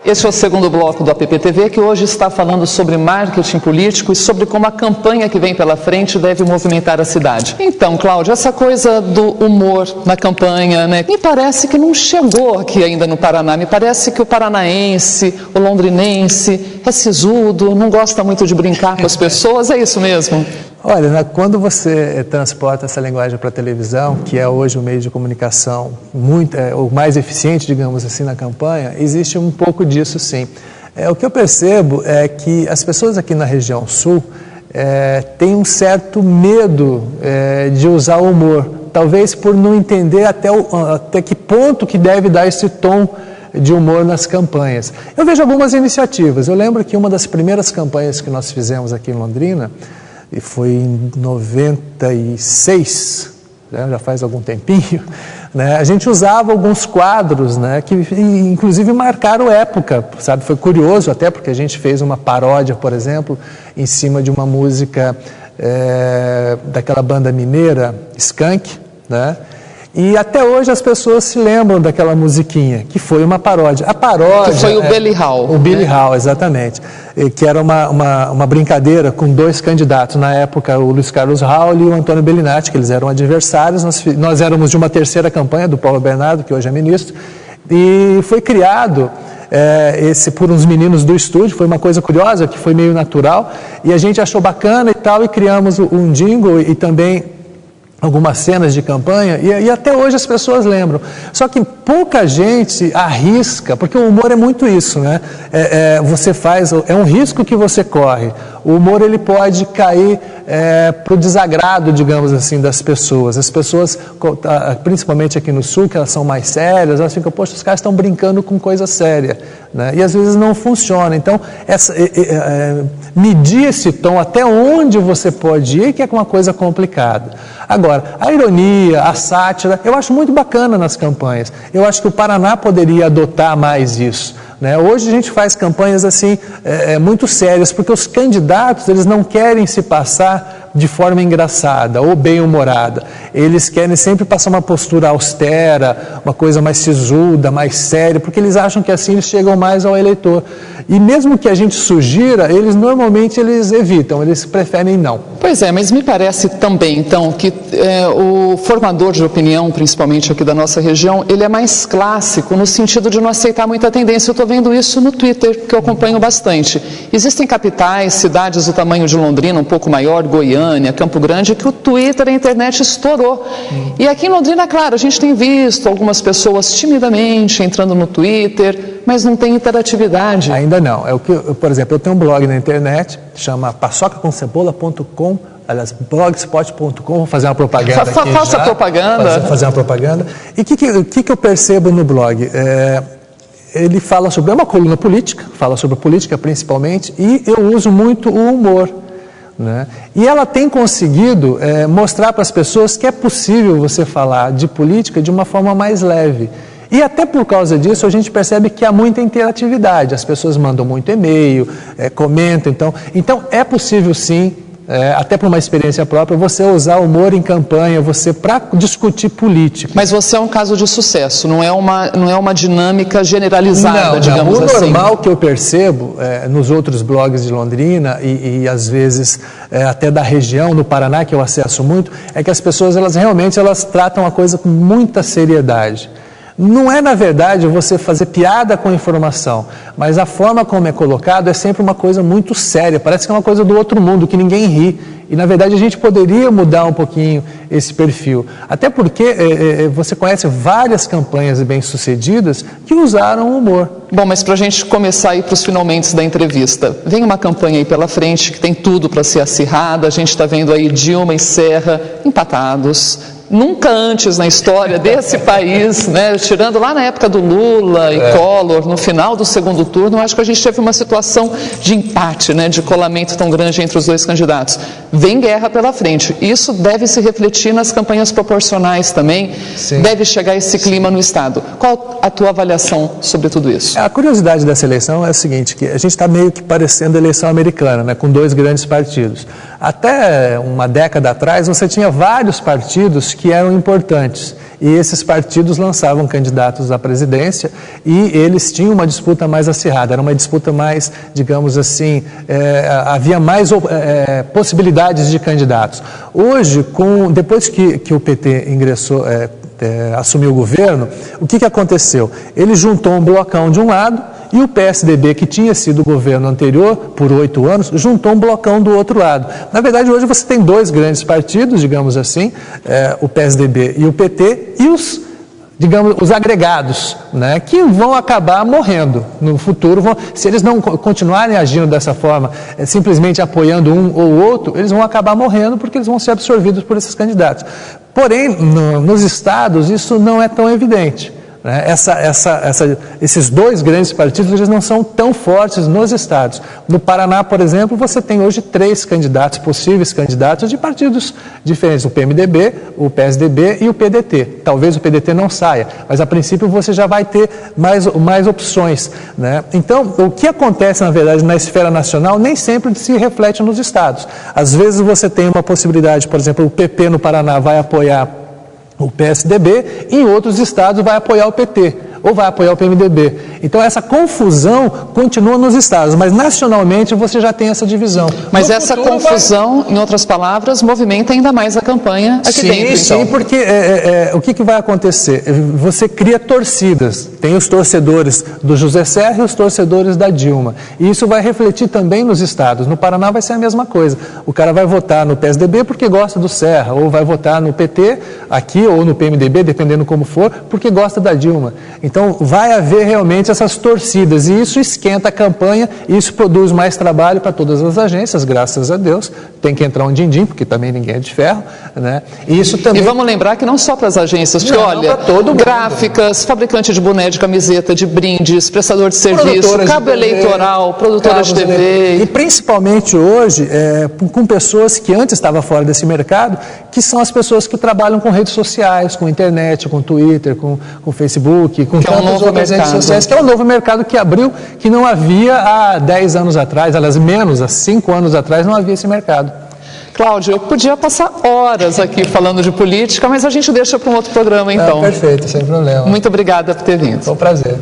Esse é o segundo bloco do APP-TV, que hoje está falando sobre marketing político e sobre como a campanha que vem pela frente deve movimentar a cidade. Então, Cláudia, essa coisa do humor na campanha, né, me parece que não chegou aqui ainda no Paraná. Me parece que o paranaense, o londrinense, é sisudo, não gosta muito de brincar com as pessoas, é isso mesmo? Olha, quando você transporta essa linguagem para a televisão, que é hoje o meio de comunicação o mais eficiente, digamos assim, na campanha, existe um pouco disso sim. O que eu percebo é que as pessoas aqui na região sul têm um certo medo de usar o humor, talvez por não entender até que ponto que deve dar esse tom de humor nas campanhas. Eu vejo algumas iniciativas. Eu lembro que uma das primeiras campanhas que nós fizemos aqui em Londrina, e foi em 96, né, já faz algum tempinho, né, a gente usava alguns quadros, né, que inclusive marcaram época, sabe? Foi curioso até porque a gente fez uma paródia, por exemplo, em cima de uma música daquela banda mineira, Skank, né? E até hoje as pessoas se lembram daquela musiquinha, que foi uma paródia. A paródia... Que foi o Billy Hall. O Billy Hall, exatamente. Que era uma brincadeira com dois candidatos. Na época, o Luiz Carlos Raul e o Antônio Bellinati, que eles eram adversários. Nós éramos de uma terceira campanha do Paulo Bernardo, que hoje é ministro. E foi criado por uns meninos do estúdio. Foi uma coisa curiosa, que foi meio natural. E a gente achou bacana e tal, e criamos um jingle e também algumas cenas de campanha, e até hoje as pessoas lembram. Só que pouca gente arrisca, porque o humor é muito isso, né? É um risco que você corre. O humor, ele pode cair para o desagrado, digamos assim, das pessoas. As pessoas, principalmente aqui no Sul, que elas são mais sérias, elas ficam, poxa, os caras estão brincando com coisa séria, né? E às vezes não funciona. Então, medir esse tom, até onde você pode ir, que é uma coisa complicada. Agora, a ironia, a sátira, eu acho muito bacana nas campanhas. Eu acho que o Paraná poderia adotar mais isso, né? Hoje a gente faz campanhas assim, muito sérias, porque os candidatos, eles não querem se passar de forma engraçada ou bem-humorada. Eles querem sempre passar uma postura austera, uma coisa mais sisuda, mais séria, porque eles acham que assim eles chegam mais ao eleitor. E mesmo que a gente sugira, normalmente eles evitam, eles preferem não. Pois é, mas me parece também, então, que o formador de opinião, principalmente aqui da nossa região, ele é mais clássico no sentido de não aceitar muita tendência. Eu estou vendo isso no Twitter, que eu acompanho bastante. Existem capitais, cidades do tamanho de Londrina, um pouco maior, Goiânia, Campo Grande, que o Twitter, a internet estourou. E aqui em Londrina, claro, a gente tem visto algumas pessoas timidamente entrando no Twitter, mas não tem interatividade. Ainda não. Por exemplo, eu tenho um blog na internet, chama paçocacomcebola.com, aliás, blogspot.com, vou fazer uma propaganda aqui. Faça propaganda. Fazer uma propaganda. E o que eu percebo no blog? Ele fala sobre uma coluna política, fala sobre política principalmente, e eu uso muito o humor, né? E ela tem conseguido mostrar para as pessoas que é possível você falar de política de uma forma mais leve. E até por causa disso a gente percebe que há muita interatividade, as pessoas mandam muito e-mail, comentam, então é possível sim, até por uma experiência própria, você usar humor em campanha, para discutir política. Mas você é um caso de sucesso, não é uma dinâmica generalizada, digamos assim. O normal que eu percebo nos outros blogs de Londrina e às vezes até da região, no Paraná, que eu acesso muito, é que as pessoas realmente tratam a coisa com muita seriedade. Não é, na verdade, você fazer piada com informação, mas a forma como é colocado é sempre uma coisa muito séria, parece que é uma coisa do outro mundo, que ninguém ri. E, na verdade, a gente poderia mudar um pouquinho esse perfil. Até porque você conhece várias campanhas bem-sucedidas que usaram o humor. Bom, mas para a gente começar a ir para os finalmente da entrevista, vem uma campanha aí pela frente que tem tudo para ser acirrada, a gente está vendo aí Dilma e Serra empatados. Nunca antes na história desse país, né, tirando lá na época do Lula e Collor, no final do segundo turno, eu acho que a gente teve uma situação de empate, né, de colamento tão grande entre os dois candidatos. Vem guerra pela frente. Isso deve se refletir nas campanhas proporcionais também. Sim. Deve chegar esse clima no Estado. Qual a tua avaliação sobre tudo isso? A curiosidade dessa eleição é o seguinte, que a gente está meio que parecendo a eleição americana, né, com dois grandes partidos. Até uma década atrás, você tinha vários partidos que eram importantes. E esses partidos lançavam candidatos à presidência e eles tinham uma disputa mais acirrada, era uma disputa mais, digamos assim, havia mais possibilidades de candidatos. Hoje, depois que o PT ingressou, assumiu o governo, o que aconteceu? Ele juntou um blocão de um lado e o PSDB, que tinha sido o governo anterior por 8 anos, juntou um blocão do outro lado. Na verdade, hoje você tem 2 grandes partidos, digamos assim, o PSDB e o PT, e os agregados, né, que vão acabar morrendo no futuro. Se eles não continuarem agindo dessa forma, simplesmente apoiando um ou outro, eles vão acabar morrendo porque eles vão ser absorvidos por esses candidatos. Porém, nos estados, isso não é tão evidente. Esses 2 grandes partidos, eles não são tão fortes nos estados. No Paraná, por exemplo, você tem hoje 3 candidatos, possíveis candidatos de partidos diferentes, o PMDB, o PSDB e o PDT. Talvez o PDT não saia, mas a princípio você já vai ter mais opções, né? Então, o que acontece, na verdade, na esfera nacional nem sempre se reflete nos estados. Às vezes você tem uma possibilidade, por exemplo, o PP no Paraná vai apoiar o PSDB, e em outros estados vai apoiar o PT, ou vai apoiar o PMDB. Então essa confusão continua nos estados, mas nacionalmente você já tem essa divisão. Mas essa confusão, em outras palavras, movimenta ainda mais a campanha aqui dentro. Sim, porque o que vai acontecer? Você cria torcidas, tem os torcedores do José Serra e os torcedores da Dilma, e isso vai refletir também nos estados. No Paraná vai ser a mesma coisa, o cara vai votar no PSDB porque gosta do Serra, ou vai votar no PT aqui, ou no PMDB, dependendo como for, porque gosta da Dilma. Então, vai haver realmente essas torcidas, e isso esquenta a campanha, e isso produz mais trabalho para todas as agências, graças a Deus. Tem que entrar um din-din, porque também ninguém é de ferro, né? E isso também... E vamos lembrar que não só para as agências, porque olha, gráficas, fabricante de boné, de camiseta, de brindes, prestador de serviço, cabo eleitoral, produtora de TV. E principalmente hoje, com pessoas que antes estavam fora desse mercado, que são as pessoas que trabalham com redes sociais, com internet, com Twitter, com Facebook, com tantas outras redes sociais, que é um novo mercado que abriu, que não havia há 10 anos atrás, aliás, menos, há 5 anos atrás, não havia esse mercado. Cláudio, eu podia passar horas aqui falando de política, mas a gente deixa para um outro programa, então. Perfeito, sem problema. Muito obrigada por ter vindo. Foi um prazer.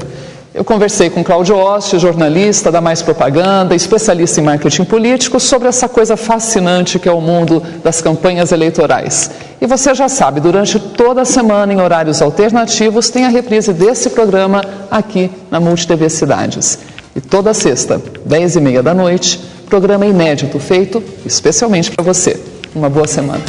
Eu conversei com Cláudio Oste, jornalista da Mais Propaganda, especialista em marketing político, sobre essa coisa fascinante que é o mundo das campanhas eleitorais. E você já sabe, durante toda a semana, em horários alternativos, tem a reprise desse programa aqui na MultiTV Cidades. E toda sexta, 10h30 da noite, programa inédito feito especialmente para você. Uma boa semana.